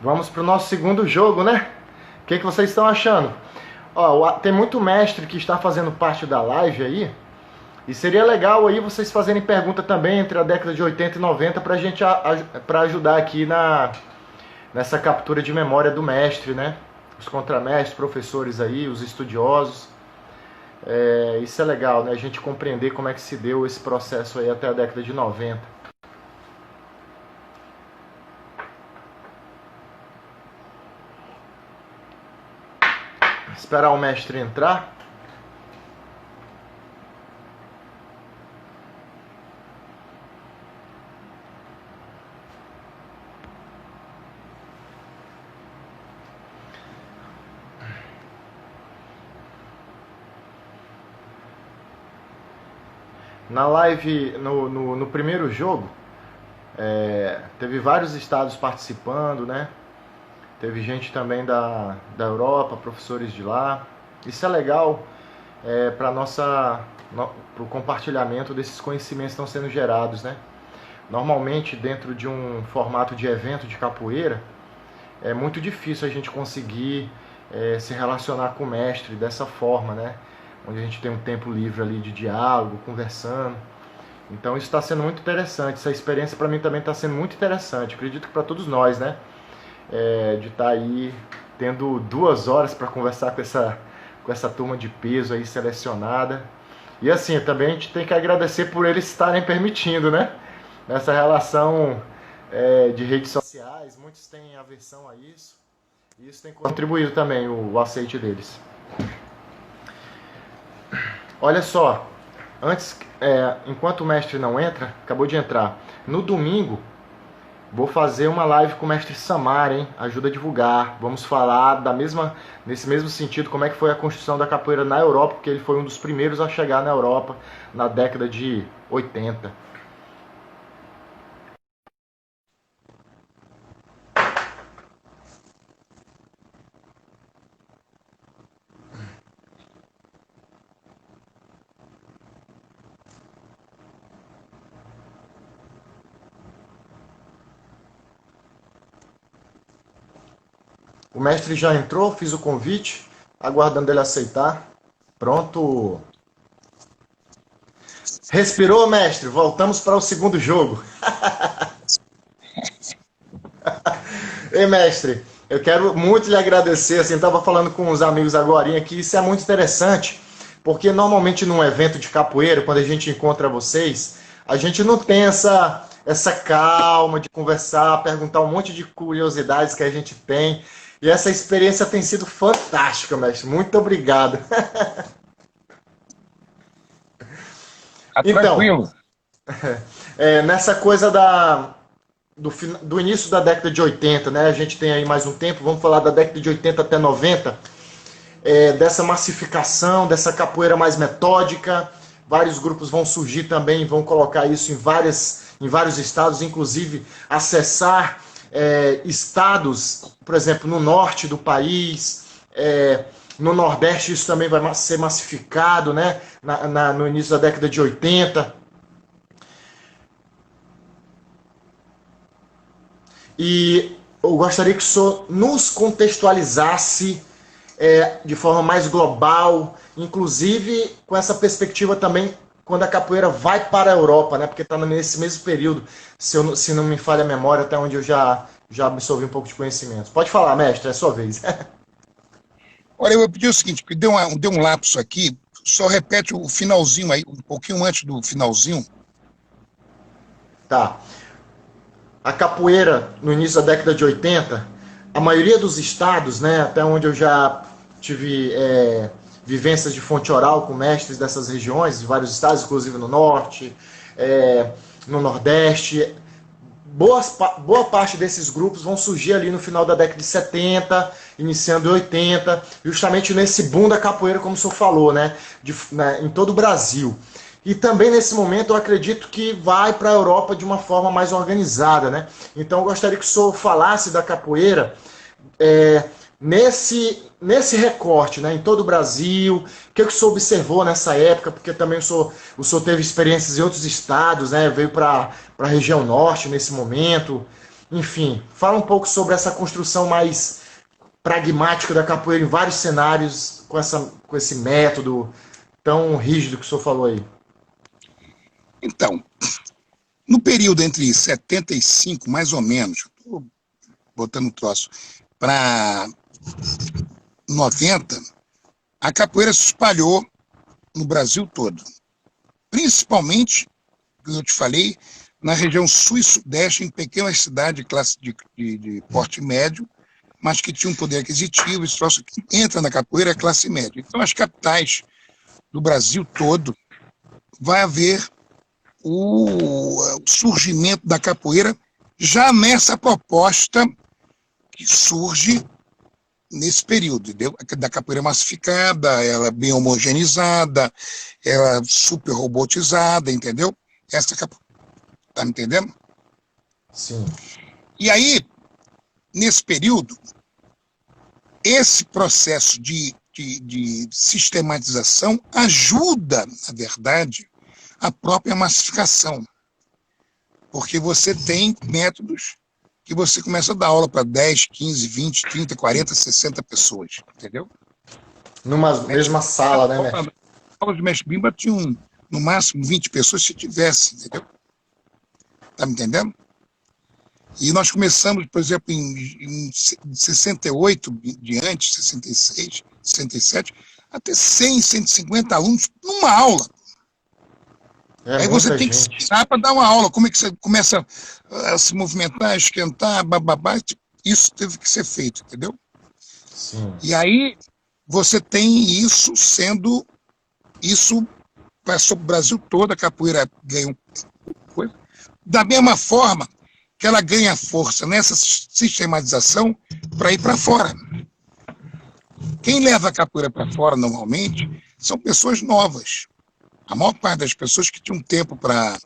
Vamos para o nosso segundo jogo, né? O que vocês estão achando? Ó, tem muito mestre que está fazendo parte da live aí. E seria legal aí vocês fazerem pergunta também entre a década de 80 e 90 para gente para ajudar aqui nessa captura de memória do mestre, né? Os contramestres, professores aí, os estudiosos. Isso é legal, né? A gente compreender como é que se deu esse processo aí até a década de 90. Esperar o mestre entrar. Na live, no primeiro jogo, teve vários estados participando, né? Teve gente também da Europa, professores de lá. Isso é legal para o compartilhamento desses conhecimentos que estão sendo gerados, né? Normalmente, dentro de um formato de evento de capoeira, é muito difícil a gente conseguir se relacionar com o mestre dessa forma, né? Onde a gente tem um tempo livre ali de diálogo, conversando. Então isso está sendo muito interessante. Essa experiência para mim também está sendo muito interessante. Acredito que para todos nós, né? De estar aí tendo 2 horas para conversar com essa turma de peso aí selecionada. E assim, também a gente tem que agradecer por eles estarem permitindo, né? Nessa relação de redes sociais, muitos têm aversão a isso. E isso tem contribuído também o aceite deles. Olha só, antes, enquanto o mestre não entra, acabou de entrar, no domingo vou fazer uma live com o mestre Samar, hein? Ajuda a divulgar. Vamos falar nesse mesmo sentido, como é que foi a construção da capoeira na Europa, porque ele foi um dos primeiros a chegar na Europa na década de 80. O mestre já entrou, fiz o convite, aguardando ele aceitar. Pronto. Respirou, mestre? Voltamos para o segundo jogo. Ei, mestre, eu quero muito lhe agradecer. Assim, estava falando com uns amigos agora aqui, isso é muito interessante, porque normalmente num evento de capoeira, quando a gente encontra vocês, a gente não tem essa calma de conversar, perguntar um monte de curiosidades que a gente tem. E essa experiência tem sido fantástica, mestre. Muito obrigado. Então, Tranquilo. nessa coisa do início da década de 80, né? A gente tem aí mais um tempo, vamos falar da década de 80 até 90, dessa massificação, dessa capoeira mais metódica. Vários grupos vão surgir também, vão colocar isso em vários estados, inclusive acessar estados, por exemplo, no norte do país, no Nordeste isso também vai ser massificado, né? No início da década de 80. E eu gostaria que o senhor nos contextualizasse de forma mais global, inclusive com essa perspectiva também quando a capoeira vai para a Europa, né? Porque está nesse mesmo período, se não me falha a memória, até onde eu já absorvi um pouco de conhecimento. Pode falar, mestre, é a sua vez. Olha, eu vou pedir o seguinte, porque deu um lapso aqui, só repete o finalzinho aí, um pouquinho antes do finalzinho. Tá. A capoeira, no início da década de 80, a maioria dos estados, né, até onde eu já tive vivências de fonte oral com mestres dessas regiões, de vários estados, inclusive no norte, no nordeste, boa parte desses grupos vão surgir ali no final da década de 70, iniciando em 80, justamente nesse boom da capoeira, como o senhor falou, né, em todo o Brasil. E também nesse momento eu acredito que vai para a Europa de uma forma mais organizada, né? Então eu gostaria que o senhor falasse da capoeira nesse recorte, né, em todo o Brasil. O que o senhor observou nessa época? Porque também o senhor teve experiências em outros estados, né? Veio para a região norte nesse momento. Enfim, fala um pouco sobre essa construção mais pragmática da capoeira em vários cenários, com esse método tão rígido que o senhor falou aí. Então, no período entre 75, mais ou menos, estou botando um troço, para 90, a capoeira se espalhou no Brasil todo. Principalmente, como eu te falei, na região sul e sudeste, em pequenas cidades de classe de porte médio, mas que tinham um poder aquisitivo, esse troço que entra na capoeira é classe média. Então, as capitais do Brasil todo vai haver o surgimento da capoeira já nessa proposta que surge nesse período, entendeu? Da capoeira massificada, ela bem homogeneizada, ela super robotizada, entendeu? Essa capoeira, tá me entendendo? Sim. E aí, nesse período, esse processo de sistematização ajuda, na verdade, a própria massificação, porque você tem métodos que você começa a dar aula para 10, 15, 20, 30, 40, 60 pessoas, entendeu? Numa mesma sala, né, mestre? Aulas de mestre Bimba tinham, no máximo, 20 pessoas se tivesse, entendeu? Tá me entendendo? E nós começamos, por exemplo, em 68 diante, 66, 67, a ter 100, 150 alunos numa aula. Aí você tem que se virar para dar uma aula. Como é que você começa a se movimentar, esquentar, bababá? Isso teve que ser feito, entendeu? Sim. E aí você tem isso sendo... Isso passou para o Brasil todo, a capoeira ganhou coisa. Da mesma forma que ela ganha força nessa sistematização para ir para fora. Quem leva a capoeira para fora, normalmente, são pessoas novas. A maior parte das pessoas que tinham tempo para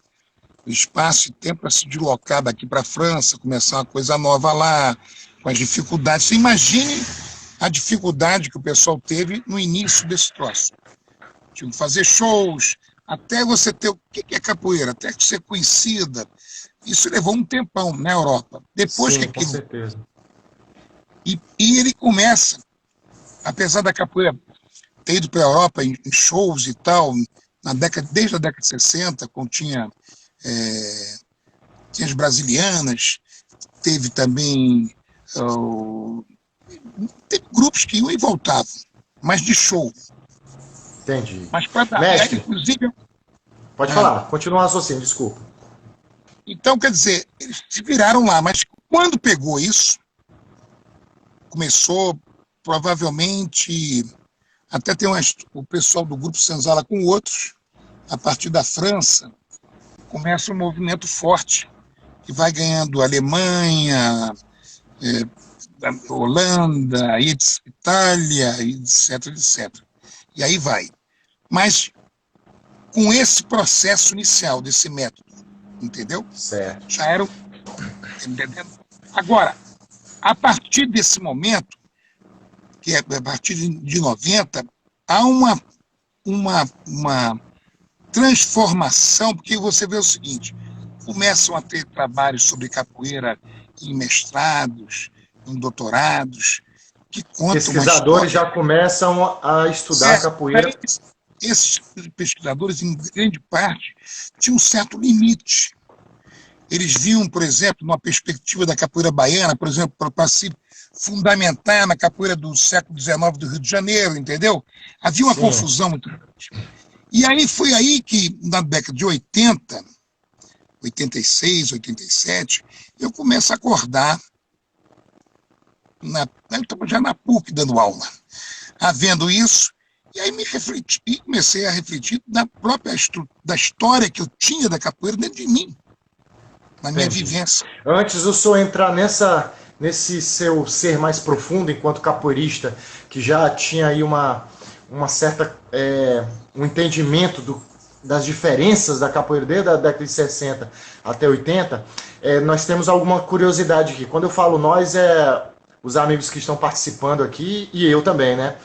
espaço e tempo para se deslocar daqui para a França, começar uma coisa nova lá, com as dificuldades. Você imagine a dificuldade que o pessoal teve no início desse troço. Tinha que fazer shows, até você ter o que é capoeira, até ser conhecida. Isso levou um tempão na Europa. Depois Sim, que aquilo... com certeza. E ele começa, apesar da capoeira ter ido para a Europa em shows e tal, desde a década de 60, quando tinha as brasilianas, teve também teve grupos que iam e voltavam, mas de show. Entendi. Mas para dar, Mestre, inclusive... pode falar, continua o raciocínio, desculpa. Então, quer dizer, eles se viraram lá, mas quando pegou isso, começou provavelmente, até tem o pessoal do Grupo Senzala com outros, a partir da França, começa um movimento forte, que vai ganhando Alemanha, Holanda, Itália, etc, etc. E aí vai. Mas com esse processo inicial, desse método, entendeu? Certo. Já era... Entendendo? Agora, a partir desse momento, que é a partir de 90, há uma transformação, porque você vê o seguinte, começam a ter trabalhos sobre capoeira em mestrados, em doutorados, que contam pesquisadores já começam a estudar capoeira. Esses pesquisadores, em grande parte, tinham um certo limite. Eles viam, por exemplo, numa perspectiva da capoeira baiana, por exemplo, para se fundamentar na capoeira do século XIX do Rio de Janeiro, entendeu? Havia uma confusão muito grande. E aí foi aí que, na década de 80, 86, 87, eu começo a acordar, eu estava já na PUC dando aula, havendo isso, e aí comecei a refletir da história que eu tinha da capoeira dentro de mim, na minha vivência. Antes do senhor entrar nesse seu ser mais profundo enquanto capoeirista, que já tinha aí uma certa um entendimento das diferenças da capoeira desde a década de 60 até 80, nós temos alguma curiosidade aqui. Quando eu falo nós, os amigos que estão participando aqui e eu também, né?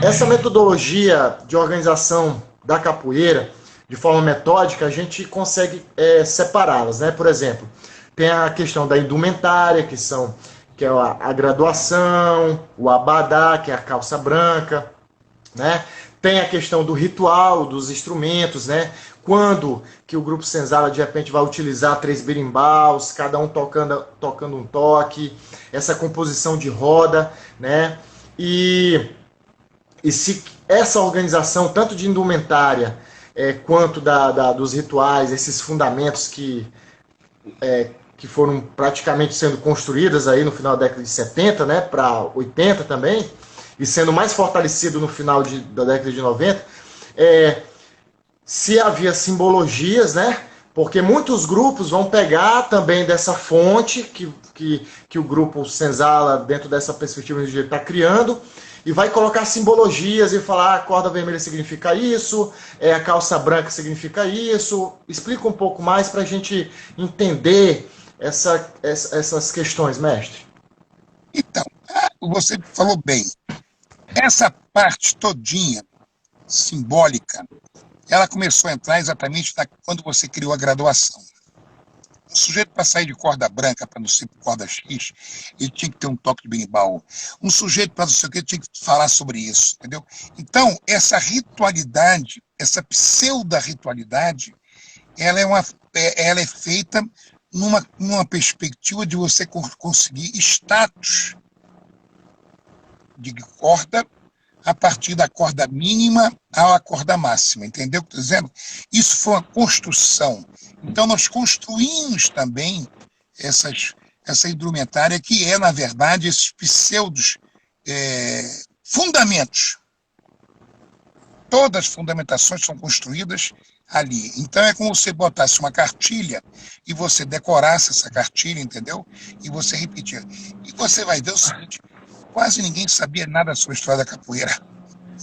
Essa metodologia de organização da capoeira, de forma metódica, a gente consegue separá-las, né? Por exemplo, Tem a questão da indumentária, que é a graduação, o abadá, que é a calça branca, né? Tem a questão do ritual, dos instrumentos, né? Quando que o grupo Senzala de repente vai utilizar 3 berimbaus, cada um tocando um toque, essa composição de roda, né? E se essa organização, tanto de indumentária quanto dos rituais, esses fundamentos que foram praticamente sendo construídas aí no final da década de 70, né, para 80 também, e sendo mais fortalecido no final da década de 90, se havia simbologias, né, porque muitos grupos vão pegar também dessa fonte que o grupo Senzala, dentro dessa perspectiva está criando, e vai colocar simbologias e falar a corda vermelha significa isso, a calça branca significa isso. Explica um pouco mais para a gente entender essas questões, mestre. Então, você falou bem. Essa parte todinha simbólica, ela começou a entrar exatamente quando você criou a graduação. Um sujeito, para sair de corda branca para não ser corda X, ele tinha que ter um toque de berimbau. Um sujeito, para não sei o que, tinha que falar sobre isso, entendeu? Então, essa ritualidade, essa pseudo-ritualidade, ela é feita numa perspectiva de você conseguir status de corda a partir da corda mínima à corda máxima, entendeu o que eu estou dizendo? Isso foi uma construção. Então, nós construímos também essa indumentária que na verdade, esses pseudos fundamentos. Todas as fundamentações são construídas ali. Então, é como se você botasse uma cartilha e você decorasse essa cartilha, entendeu? E você repetia. E você vai ver o seguinte, quase ninguém sabia nada sobre a história da capoeira.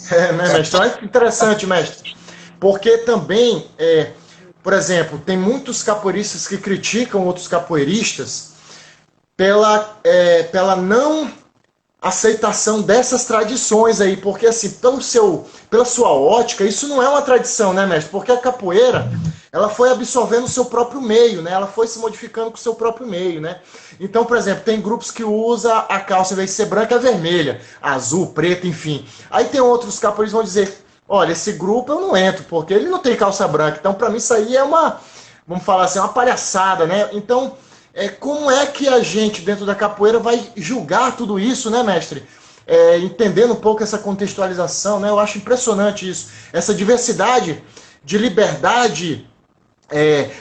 Né, mestre? Olha que interessante, mestre. Porque também, por exemplo, tem muitos capoeiristas que criticam outros capoeiristas pela não aceitação dessas tradições aí, porque assim, pela sua ótica, isso não é uma tradição, né, mestre? Porque a capoeira, ela foi absorvendo o seu próprio meio, né? Ela foi se modificando com o seu próprio meio, né? Então, por exemplo, tem grupos que usam a calça, em vez de ser branca, é vermelha, azul, preta, enfim. Aí tem outros capoeiristas que vão dizer, olha, esse grupo eu não entro, porque ele não tem calça branca. Então, para mim, isso aí é vamos falar assim, uma palhaçada, né? Então, como é que a gente, dentro da capoeira, vai julgar tudo isso, né, mestre? Entendendo um pouco essa contextualização, né? Eu acho impressionante isso. Essa diversidade de liberdade,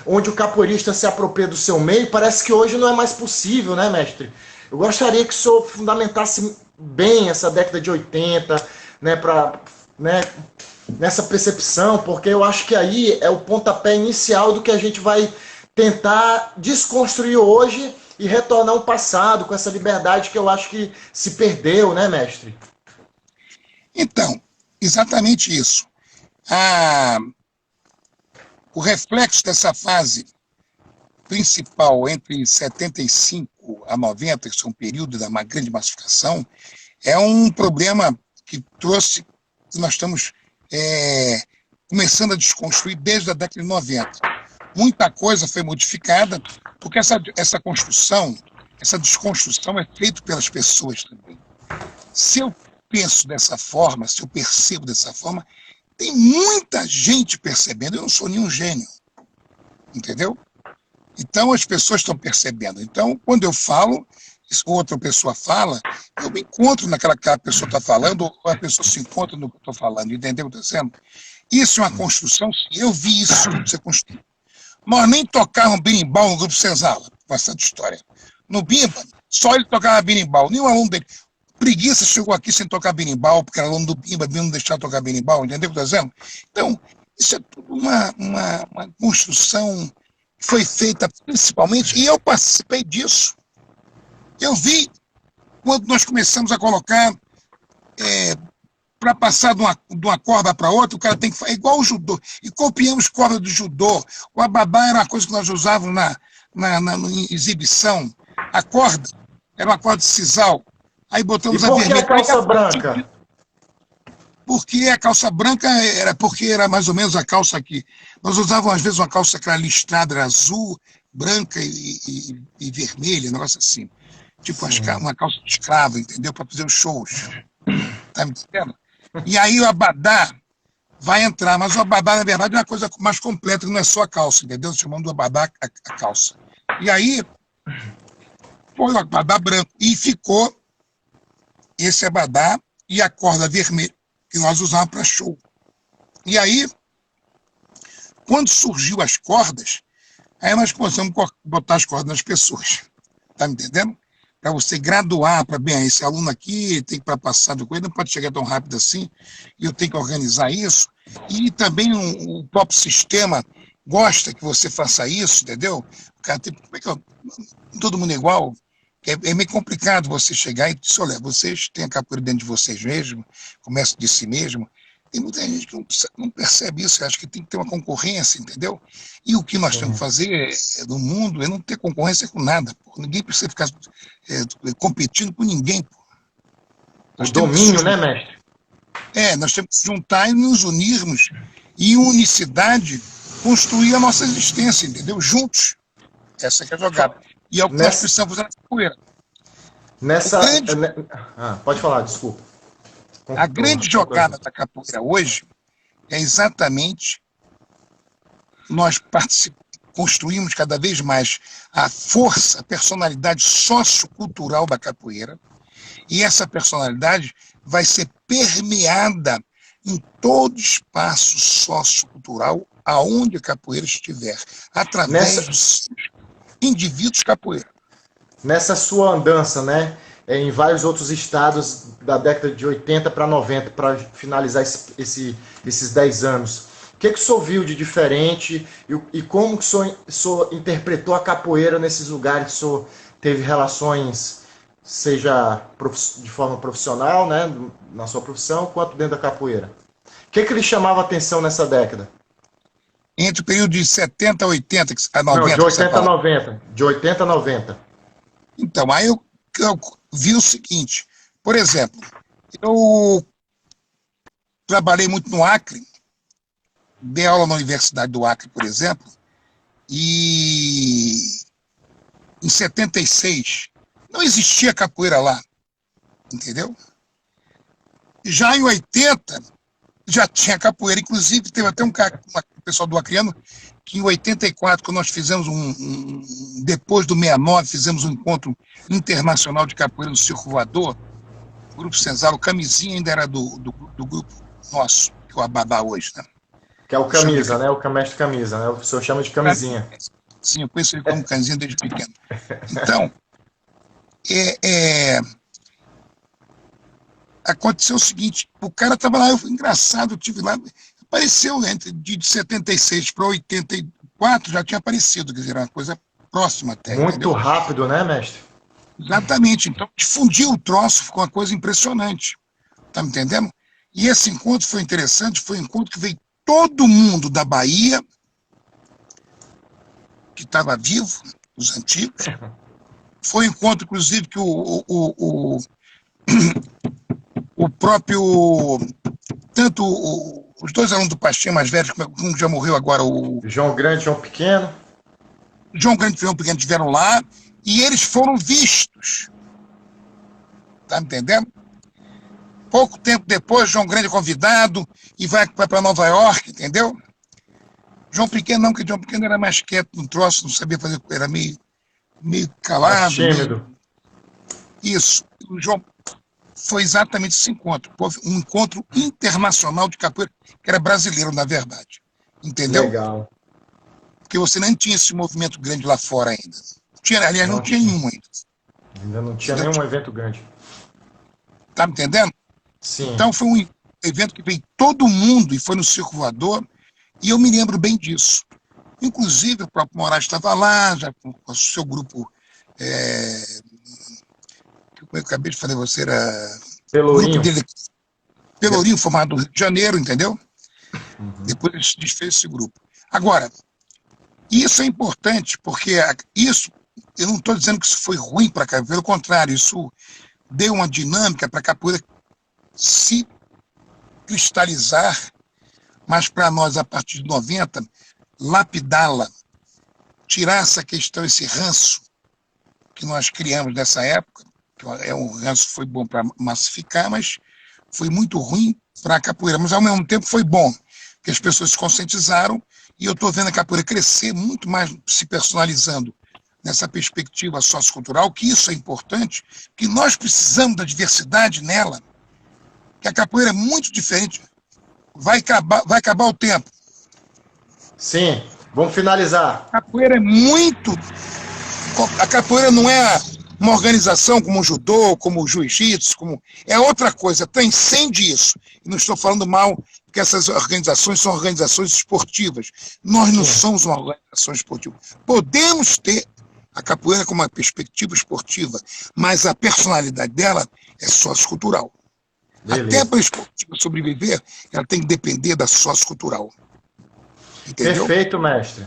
onde o capoeirista se apropria do seu meio, parece que hoje não é mais possível, né, mestre? Eu gostaria que o senhor fundamentasse bem essa década de 80, né, nessa percepção, porque eu acho que aí é o pontapé inicial do que a gente vai tentar desconstruir hoje e retornar ao passado com essa liberdade que eu acho que se perdeu, né, mestre? Então, exatamente isso. O reflexo dessa fase principal entre 75 a 90, que é um período da grande massificação, é um problema que nós estamos começando a desconstruir desde a década de 90. Muita coisa foi modificada, porque essa construção, essa desconstrução é feita pelas pessoas também. Se eu penso dessa forma, se eu percebo dessa forma, tem muita gente percebendo, eu não sou nenhum gênio, entendeu? Então as pessoas estão percebendo. Então, quando eu falo, outra pessoa fala, eu me encontro naquela que a pessoa está falando, ou a pessoa se encontra no que eu estou falando, entendeu o que eu estou dizendo? Isso é uma construção, eu vi isso ser construído. Nós nem tocávamos berimbau no grupo Senzala, com essa história. No Bimba, só ele tocava berimbau, nenhum aluno dele. Preguiça chegou aqui sem tocar berimbau, porque era aluno do Bimba, não deixar tocar berimbau, entendeu o que eu estou dizendo? Então, isso é tudo uma construção que foi feita principalmente, e eu participei disso. Eu vi quando nós começamos a colocar, para passar de uma corda para outra, o cara tem que fazer igual o judô. E copiamos corda do judô. O abadá era uma coisa que nós usávamos na exibição. A corda era uma corda de sisal. Aí botamos a vermelha. E por que a calça branca? Porque a calça branca porque era mais ou menos a calça que nós usávamos às vezes uma calça que era listrada, era azul, branca e vermelha, um negócio assim. Tipo Sim. uma calça de escravo, entendeu? Para fazer os shows. Tá me entendendo? E aí o abadá vai entrar, mas o abadá, na verdade, é uma coisa mais completa, que não é só a calça, entendeu? Chamando do abadá a calça. E aí foi o abadá branco. E ficou esse abadá e a corda vermelha, que nós usávamos para show. E aí, quando surgiu as cordas, aí nós começamos a botar as cordas nas pessoas. Tá me entendendo? Para você graduar, para bem, esse aluno aqui tem que passar de coisa, não pode chegar tão rápido assim, e eu tenho que organizar isso. E também o próprio sistema gosta que você faça isso, entendeu? O cara tem, como é que todo mundo é igual? É meio complicado você chegar e dizer, olha, vocês têm a capoeira dentro de vocês mesmos, começa de si mesmo. Tem muita gente que não percebe isso, acha que tem que ter uma concorrência, entendeu? E o que nós temos que Sim. fazer no mundo é não ter concorrência com nada. Pô. Ninguém precisa ficar competindo com ninguém. Pô. O Nós temos que se domínio, né, juntar, mestre? nós temos que se juntar e nos unirmos e, em unicidade, construir a nossa existência, entendeu? Juntos. Essa que é a jogada. E é o que nós Nessa, precisamos fazer na capoeira. O nessa, grande, pode falar, desculpa. a grande jogada da capoeira hoje é exatamente nós construímos cada vez mais a força, a personalidade sociocultural da capoeira, e essa personalidade vai ser permeada em todo espaço sociocultural aonde a capoeira estiver, através Nessa, dos indivíduos capoeira. nessa sua andança, né, em vários outros estados da década de 80 para 90, para finalizar esses 10 anos, o que o senhor viu de diferente e como que o senhor interpretou a capoeira nesses lugares que o senhor teve relações, seja de forma profissional, né, na sua profissão, quanto dentro da capoeira? O que lhe chamava a atenção nessa década? Entre o período de 70 a 80, a Não, de 90 que você 80 a fala. 90. De 80 a 90. Então, aí eu vi o seguinte, por exemplo, eu trabalhei muito no Acre, dei aula na Universidade do Acre, por exemplo, e em 76 não existia capoeira lá, entendeu? Já em 80 já tinha capoeira, inclusive teve até um pessoal do Acreano que em 84, quando nós fizemos depois do 69, fizemos um encontro internacional de capoeira no Circo Voador, o Grupo Senzala, o Camisinha ainda era do grupo nosso, que é o Abadá hoje, né? Que é o camisa, né? O mestre camisa, né? O senhor chama de camisinha. Sim, eu conheço ele como camisinha desde pequeno. Então, aconteceu o seguinte, o cara estava lá, engraçado, eu tive lá, apareceu entre de 76 para 84, já tinha aparecido, quer dizer, era uma coisa próxima até, Muito entendeu? rápido, né, mestre? Exatamente, então difundiu o troço, ficou uma coisa impressionante, tá me entendendo? E esse encontro foi interessante, foi um encontro que veio todo mundo da Bahia, que estava vivo, os antigos, foi um encontro, inclusive, que o próprio, tanto os dois alunos do Pastinha mais velhos, um já morreu agora, o João Grande, João Pequeno. João Grande e João Pequeno estiveram lá, e eles foram vistos, tá me entendendo? Pouco tempo depois, João Grande é convidado e vai para Nova York, entendeu? João Pequeno não, porque João Pequeno era mais quieto no troço, não sabia fazer, era meio calado. Mais tímido. Isso. O João foi exatamente esse encontro. Um encontro internacional de capoeira, que era brasileiro, na verdade. Entendeu? Legal. Porque você nem tinha esse movimento grande lá fora ainda. Aliás, não tinha nenhum ainda. Ainda não tinha nenhum evento grande. Tá me entendendo? Sim. Então foi um evento que veio todo mundo e foi no Circo Voador, e eu me lembro bem disso. Inclusive, o próprio Moraes estava lá, já com o seu grupo, como eu acabei de falar, você era... Pelourinho. O grupo dele, Pelourinho, formado no Rio de Janeiro, entendeu? Uhum. Depois ele se desfez esse grupo. Agora, isso é importante, porque isso, eu não estou dizendo que isso foi ruim para a capoeira, pelo contrário, isso deu uma dinâmica para a capoeira se cristalizar, mas para nós, a partir de 90, lapidá-la, tirar essa questão, esse ranço que nós criamos nessa época, que o ranço foi bom para massificar, mas foi muito ruim para a capoeira. Mas, ao mesmo tempo, foi bom, porque as pessoas se conscientizaram e eu estou vendo a capoeira crescer muito mais, se personalizando nessa perspectiva sociocultural, que isso é importante, que nós precisamos da diversidade nela, que a capoeira é muito diferente. Vai acabar o tempo. Sim, vamos finalizar. A capoeira é muito... A capoeira não é uma organização como o judô, como o jiu-jitsu, é outra coisa, transcende isso. Não estou falando mal, porque essas organizações são organizações esportivas. Nós não somos uma organização esportiva. Podemos ter a capoeira como uma perspectiva esportiva, mas a personalidade dela é sociocultural. Beleza. Até para a esportiva sobreviver, ela tem que depender da sociocultural. Entendeu? Perfeito, mestre.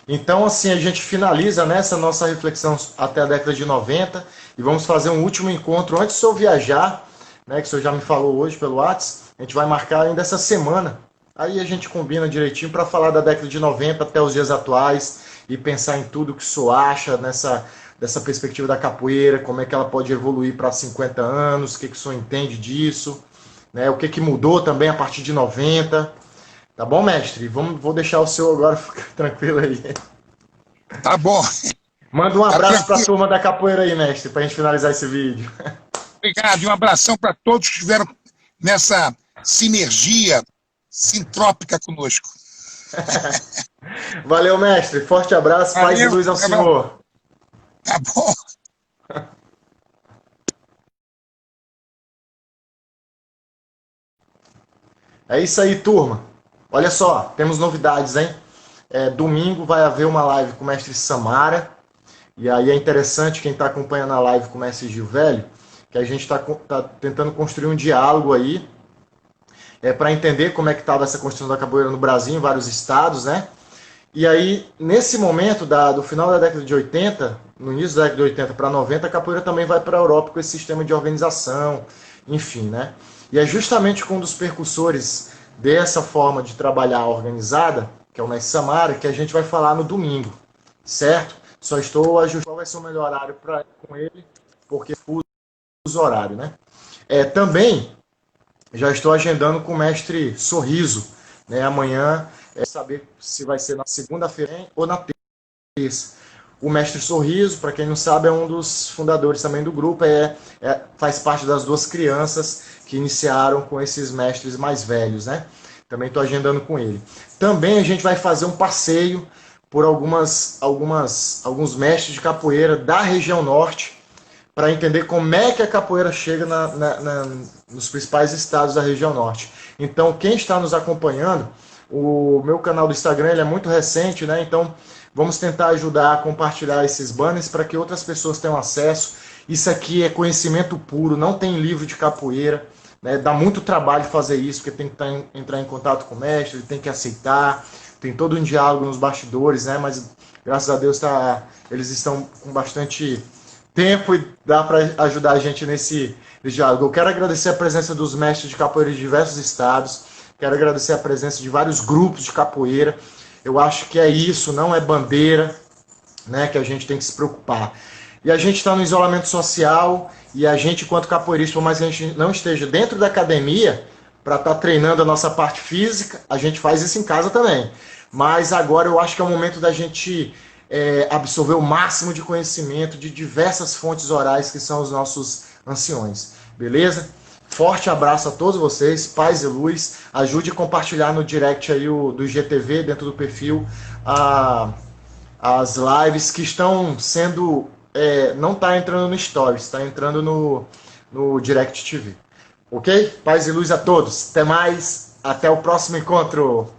Então, assim, a gente finaliza nessa nossa reflexão até a década de 90 e vamos fazer um último encontro antes do senhor viajar, né, que o senhor já me falou hoje pelo WhatsApp. A gente vai marcar ainda essa semana. Aí a gente combina direitinho para falar da década de 90 até os dias atuais e pensar em tudo que o senhor acha dessa perspectiva da capoeira, como é que ela pode evoluir para 50 anos, o que o senhor entende disso, né, o que mudou também a partir de 90. Tá bom, mestre? Vou deixar o senhor agora ficar tranquilo aí. Tá bom. Manda um abraço para a turma da capoeira aí, mestre, para a gente finalizar esse vídeo. Obrigado, e um abração para todos que estiveram nessa sinergia sintrópica conosco. Valeu, mestre. Forte abraço, paz e luz ao senhor. Tá bom. É isso aí, turma. Olha só, temos novidades, hein? Domingo vai haver uma live com o mestre Samara. E aí é interessante quem está acompanhando a live com o mestre Gil Velho, que a gente está tentando construir um diálogo aí para entender como é que estava essa construção da capoeira no Brasil, em vários estados, né? E aí, nesse momento do final da década de 80, no início da década de 80 para 90, a capoeira também vai para a Europa com esse sistema de organização, enfim, né? E é justamente com um dos percussores dessa forma de trabalhar organizada, que é o mestre Samara, que a gente vai falar no domingo, certo? Só estou ajustando qual vai ser o melhor horário com ele, porque fuso horário, né? Também já estou agendando com o mestre Sorriso, né? Amanhã, saber se vai ser na segunda-feira ou na terça. O mestre Sorriso, para quem não sabe, é um dos fundadores também do grupo, faz parte das duas crianças que iniciaram com esses mestres mais velhos, né? Também estou agendando com ele. Também a gente vai fazer um passeio por alguns mestres de capoeira da região norte, para entender como é que a capoeira chega nos principais estados da região norte. Então, quem está nos acompanhando, o meu canal do Instagram ele é muito recente, né? Então, vamos tentar ajudar a compartilhar esses banners para que outras pessoas tenham acesso. Isso aqui é conhecimento puro, não tem livro de capoeira, né? Dá muito trabalho fazer isso, porque tem que entrar em contato com o mestre, ele tem que aceitar, tem todo um diálogo nos bastidores, né? Mas graças a Deus eles estão com bastante tempo e dá para ajudar a gente nesse diálogo. Eu quero agradecer a presença dos mestres de capoeira de diversos estados, quero agradecer a presença de vários grupos de capoeira. Eu acho que é isso, não é bandeira, né, que a gente tem que se preocupar. E a gente está no isolamento social, e a gente, enquanto capoeirista, por mais que a gente não esteja dentro da academia, para estar treinando a nossa parte física, a gente faz isso em casa também. Mas agora eu acho que é o momento da gente absorver o máximo de conhecimento de diversas fontes orais que são os nossos anciões. Beleza? Forte abraço a todos vocês, paz e luz. Ajude a compartilhar no direct aí do IGTV, dentro do perfil, as lives que estão sendo... não está entrando no Stories, está entrando no Direct TV. Ok? Paz e luz a todos. Até mais. Até o próximo encontro.